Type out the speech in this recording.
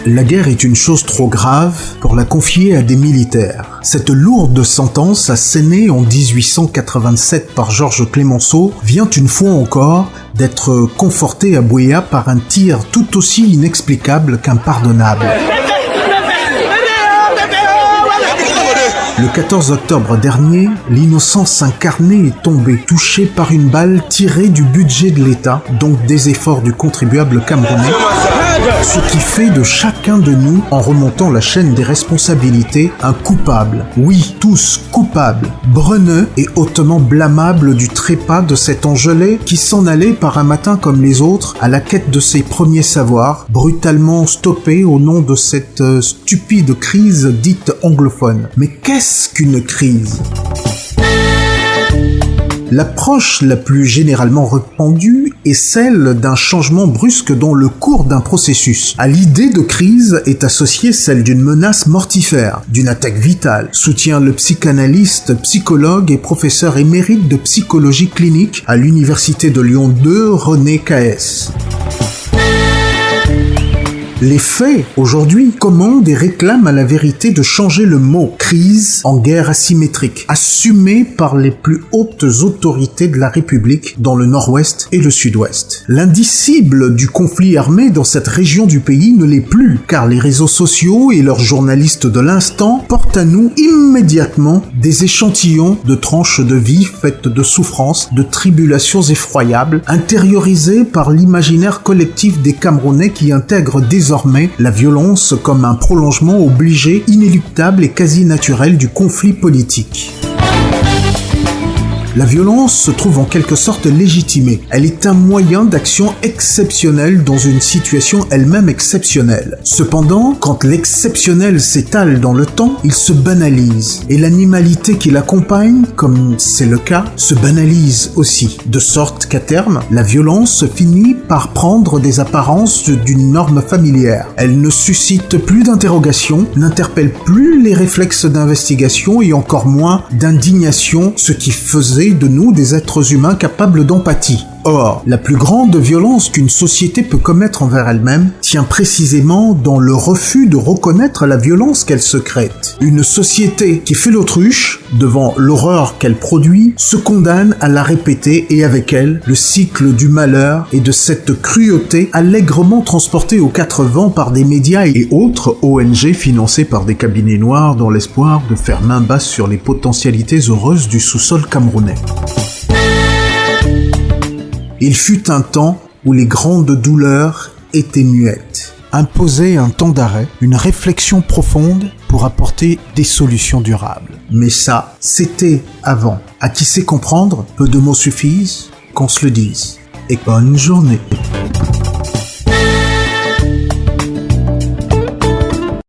La guerre est une chose trop grave pour la confier à des militaires. Cette lourde sentence assénée en 1887 par Georges Clemenceau vient une fois encore d'être confortée à Buea par un tir tout aussi inexplicable qu'impardonnable. Le 14 octobre dernier, l'innocence incarnée est tombée, touchée par une balle tirée du budget de l'État, donc des efforts du contribuable camerounais, ce qui fait de chacun de nous, en remontant la chaîne des responsabilités, un coupable. Oui, tous coupables, breneux et hautement blâmables du trépas de cet Angelais qui s'en allait par un matin comme les autres à la quête de ses premiers savoirs, brutalement stoppé au nom de cette stupide crise dite anglophone. Mais qu'est-ce qu'une crise ? L'approche la plus généralement répandue est celle d'un changement brusque dans le cours d'un processus. À l'idée de crise est associée celle d'une menace mortifère, d'une attaque vitale, soutient le psychanalyste, psychologue et professeur émérite de psychologie clinique à l'Université de Lyon 2, René Caès. Les faits, aujourd'hui, commandent et réclament à la vérité de changer le mot « crise » en guerre asymétrique, assumé par les plus hautes autorités de la République dans le nord-ouest et le sud-ouest. L'indicible du conflit armé dans cette région du pays ne l'est plus, car les réseaux sociaux et leurs journalistes de l'instant portent à nous immédiatement des échantillons de tranches de vie faites de souffrances, de tribulations effroyables, intériorisées par l'imaginaire collectif des Camerounais qui intègrent désormais la violence comme un prolongement obligé, inéluctable et quasi naturel du conflit politique. La violence se trouve en quelque sorte légitimée. Elle est un moyen d'action exceptionnel dans une situation elle-même exceptionnelle. Cependant, quand l'exceptionnel s'étale dans le temps, il se banalise. Et l'animalité qui l'accompagne, comme c'est le cas, se banalise aussi. De sorte qu'à terme, la violence finit par prendre des apparences d'une norme familière. Elle ne suscite plus d'interrogation, n'interpelle plus les réflexes d'investigation et encore moins d'indignation, ce qui faisait de nous des êtres humains capables d'empathie. Or, la plus grande violence qu'une société peut commettre envers elle-même tient précisément dans le refus de reconnaître la violence qu'elle secrète. Une société qui fait l'autruche, devant l'horreur qu'elle produit, se condamne à la répéter et avec elle, le cycle du malheur et de cette cruauté allègrement transportée aux quatre vents par des médias et autres ONG financés par des cabinets noirs dans l'espoir de faire main basse sur les potentialités heureuses du sous-sol camerounais. Il fut un temps où les grandes douleurs étaient muettes. Imposer un temps d'arrêt, une réflexion profonde pour apporter des solutions durables. Mais ça, c'était avant. À qui sait comprendre, peu de mots suffisent, qu'on se le dise. Et bonne journée.